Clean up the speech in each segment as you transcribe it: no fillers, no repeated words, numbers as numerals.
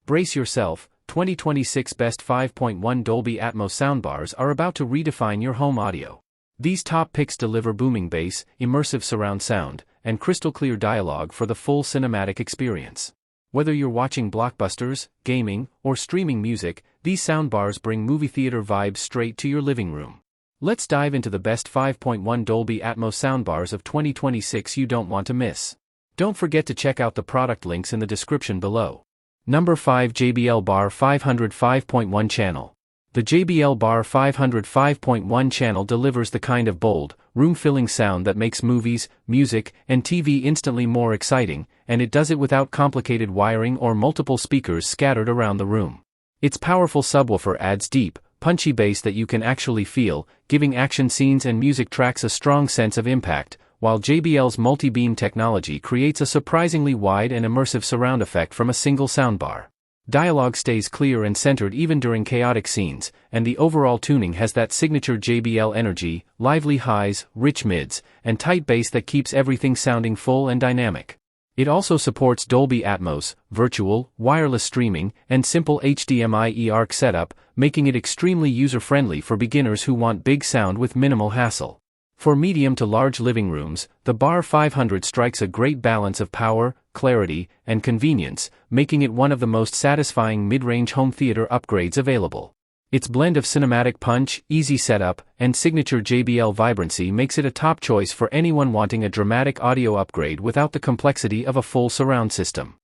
Brace yourself, 2026 best 5.1 Dolby Atmos soundbars are about to redefine your home audio. These top picks deliver booming bass, immersive surround sound, and crystal clear dialogue for the full cinematic experience. Whether you're watching blockbusters, gaming, or streaming music, these soundbars bring movie theater vibes straight to your living room. Let's dive into the best 5.1 Dolby Atmos soundbars of 2026 you don't want to miss. Don't forget to check out the product links in the description below. Number 5 JBL Bar 500 5.1 Channel. The JBL Bar 500 5.1 channel delivers the kind of bold, room-filling sound that makes movies, music, and TV instantly more exciting, and it does it without complicated wiring or multiple speakers scattered around the room. Its powerful subwoofer adds deep, punchy bass that you can actually feel, giving action scenes and music tracks a strong sense of impact, while JBL's multi-beam technology creates a surprisingly wide and immersive surround effect from a single soundbar. Dialogue stays clear and centered even during chaotic scenes, and the overall tuning has that signature JBL energy, lively highs, rich mids, and tight bass that keeps everything sounding full and dynamic. It also supports Dolby Atmos, virtual, wireless streaming, and simple HDMI ARC setup, making it extremely user-friendly for beginners who want big sound with minimal hassle. For medium to large living rooms, the Bar 500 strikes a great balance of power, clarity, and convenience, making it one of the most satisfying mid-range home theater upgrades available. Its blend of cinematic punch, easy setup, and signature JBL vibrancy makes it a top choice for anyone wanting a dramatic audio upgrade without the complexity of a full surround system.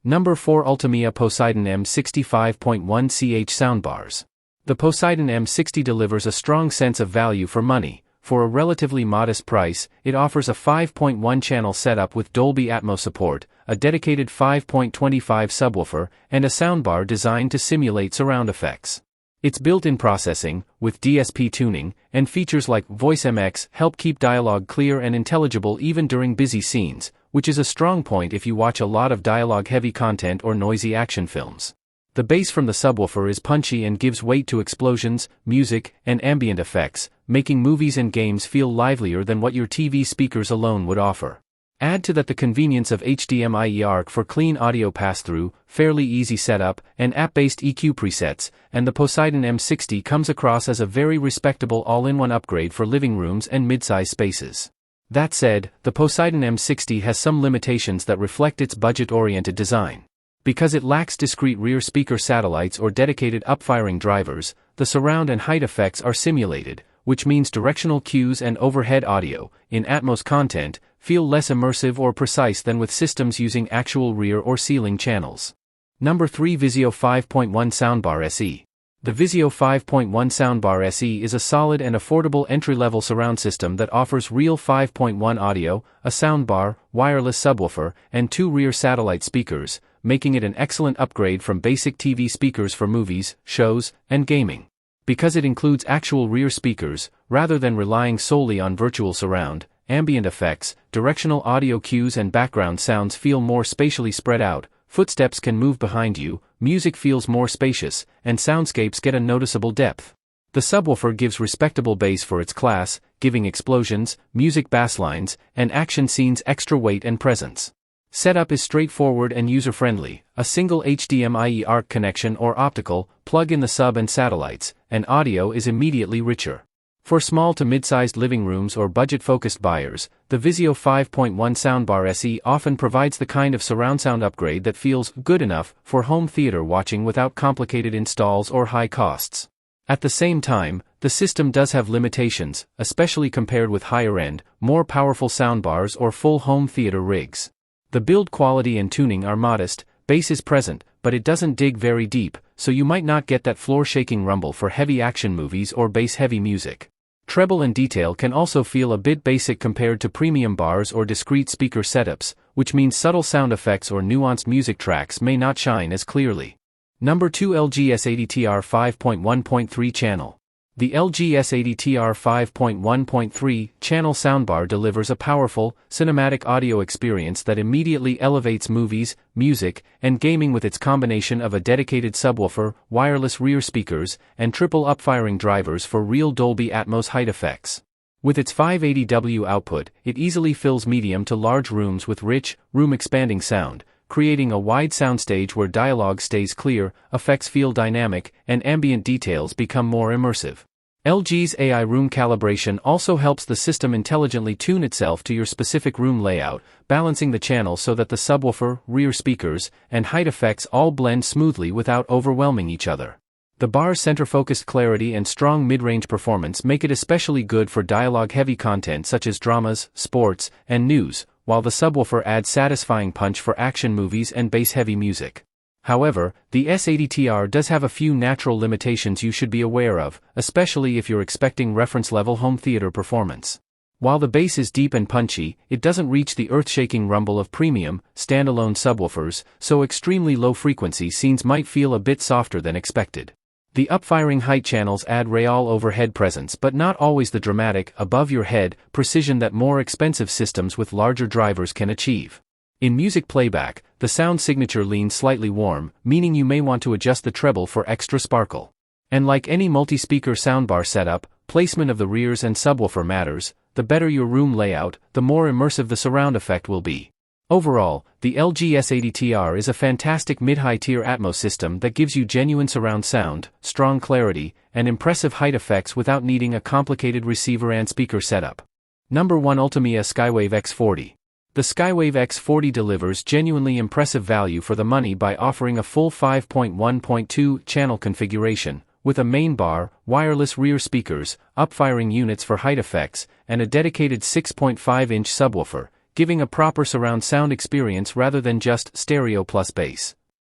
Number 4 Ultimea Poseidon M60 5.1 CH Soundbars. The Poseidon M60 delivers a strong sense of value for money. For a relatively modest price, it offers a 5.1 channel setup with Dolby Atmos support, a dedicated 5.25 subwoofer, and a soundbar designed to simulate surround effects. Its built-in processing, with DSP tuning, and features like Voice MX help keep dialogue clear and intelligible even during busy scenes, which is a strong point if you watch a lot of dialogue-heavy content or noisy action films. The bass from the subwoofer is punchy and gives weight to explosions, music, and ambient effects, making movies and games feel livelier than what your TV speakers alone would offer. Add to that the convenience of HDMI ARC for clean audio pass-through, fairly easy setup, and app-based EQ presets, and the Poseidon M60 comes across as a very respectable all-in-one upgrade for living rooms and mid-size spaces. That said, the Poseidon M60 has some limitations that reflect its budget-oriented design. Because it lacks discrete rear speaker satellites or dedicated upfiring drivers, the surround and height effects are simulated, which means directional cues and overhead audio, in Atmos content, feel less immersive or precise than with systems using actual rear or ceiling channels. Number 3 Vizio 5.1 Soundbar SE. The Vizio 5.1 Soundbar SE is a solid and affordable entry-level surround system that offers real 5.1 audio, a soundbar, wireless subwoofer, and 2 rear satellite speakers, making it an excellent upgrade from basic TV speakers for movies, shows, and gaming. Because it includes actual rear speakers, rather than relying solely on virtual surround, ambient effects, directional audio cues and background sounds feel more spatially spread out, footsteps can move behind you, music feels more spacious, and soundscapes get a noticeable depth. The subwoofer gives respectable bass for its class, giving explosions, music basslines, and action scenes extra weight and presence. Setup is straightforward and user-friendly, a single HDMI ARC connection or optical, plug in the sub and satellites, and audio is immediately richer. For small to mid-sized living rooms or budget-focused buyers, the Vizio 5.1 Soundbar SE often provides the kind of surround sound upgrade that feels good enough for home theater watching without complicated installs or high costs. At the same time, the system does have limitations, especially compared with higher-end, more powerful soundbars or full home theater rigs. The build quality and tuning are modest, bass is present, but it doesn't dig very deep, so you might not get that floor-shaking rumble for heavy action movies or bass-heavy music. Treble and detail can also feel a bit basic compared to premium bars or discrete speaker setups, which means subtle sound effects or nuanced music tracks may not shine as clearly. Number 2 LG S80TR 5.1.3 Channel. The LG S80TR 5.1.3 channel soundbar delivers a powerful, cinematic audio experience that immediately elevates movies, music, and gaming with its combination of a dedicated subwoofer, wireless rear speakers, and triple upfiring drivers for real Dolby Atmos height effects. With its 580W output, it easily fills medium to large rooms with rich, room-expanding sound, creating a wide soundstage where dialogue stays clear, effects feel dynamic, and ambient details become more immersive. LG's AI room calibration also helps the system intelligently tune itself to your specific room layout, balancing the channel so that the subwoofer, rear speakers, and height effects all blend smoothly without overwhelming each other. The bar's center-focused clarity and strong mid-range performance make it especially good for dialogue-heavy content such as dramas, sports, and news, while the subwoofer adds satisfying punch for action movies and bass-heavy music. However, the S80TR does have a few natural limitations you should be aware of, especially if you're expecting reference-level home theater performance. While the bass is deep and punchy, it doesn't reach the earth-shaking rumble of premium, standalone subwoofers, so extremely low-frequency scenes might feel a bit softer than expected. The upfiring height channels add real overhead presence but not always the dramatic, above-your-head, precision that more expensive systems with larger drivers can achieve. In music playback, the sound signature leans slightly warm, meaning you may want to adjust the treble for extra sparkle. And like any multi-speaker soundbar setup, placement of the rears and subwoofer matters. The better your room layout, the more immersive the surround effect will be. Overall, the LG S80TR is a fantastic mid-high tier Atmos system that gives you genuine surround sound, strong clarity, and impressive height effects without needing a complicated receiver and speaker setup. Number 1 Ultimea Skywave X40. The Skywave X40 delivers genuinely impressive value for the money by offering a full 5.1.2 channel configuration, with a main bar, wireless rear speakers, upfiring units for height effects, and a dedicated 6.5-inch subwoofer, giving a proper surround sound experience rather than just stereo plus bass.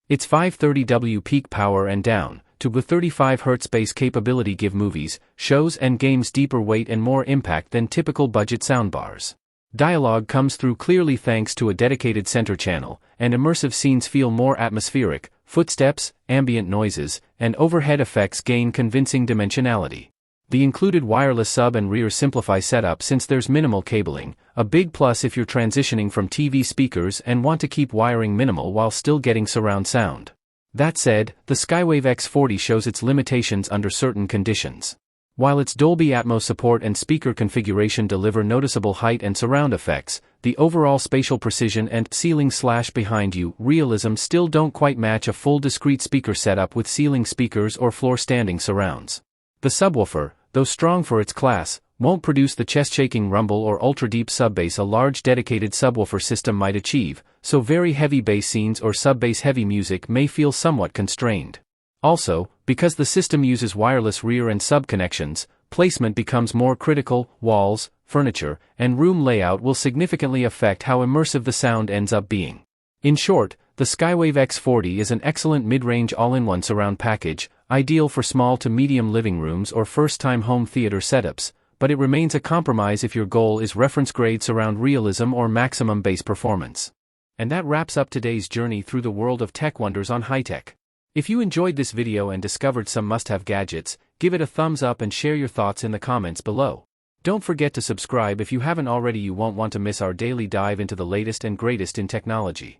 Its 530W peak power and down to 35 Hz bass capability give movies, shows and games deeper weight and more impact than typical budget soundbars. Dialogue comes through clearly thanks to a dedicated center channel, and immersive scenes feel more atmospheric. Footsteps, ambient noises, and overhead effects gain convincing dimensionality. The included wireless sub and rear simplify setup since there's minimal cabling, a big plus if you're transitioning from TV speakers and want to keep wiring minimal while still getting surround sound. That said, the Skywave X40 shows its limitations under certain conditions. While its Dolby Atmos support and speaker configuration deliver noticeable height and surround effects, the overall spatial precision and ceiling/behind-you realism still don't quite match a full discrete speaker setup with ceiling speakers or floor-standing surrounds. The subwoofer, though strong for its class, won't produce the chest-shaking rumble or ultra-deep sub-bass a large dedicated subwoofer system might achieve, so very heavy bass scenes or sub-bass heavy music may feel somewhat constrained. Also, because the system uses wireless rear and sub connections, placement becomes more critical. Walls, furniture, and room layout will significantly affect how immersive the sound ends up being. In short, the Skywave X40 is an excellent mid-range all-in-one surround package, ideal for small to medium living rooms or first-time home theater setups, but it remains a compromise if your goal is reference-grade surround realism or maximum bass performance. And that wraps up today's journey through the world of tech wonders on high-tech. If you enjoyed this video and discovered some must-have gadgets, give it a thumbs up and share your thoughts in the comments below. Don't forget to subscribe if you haven't already. You won't want to miss our daily dive into the latest and greatest in technology.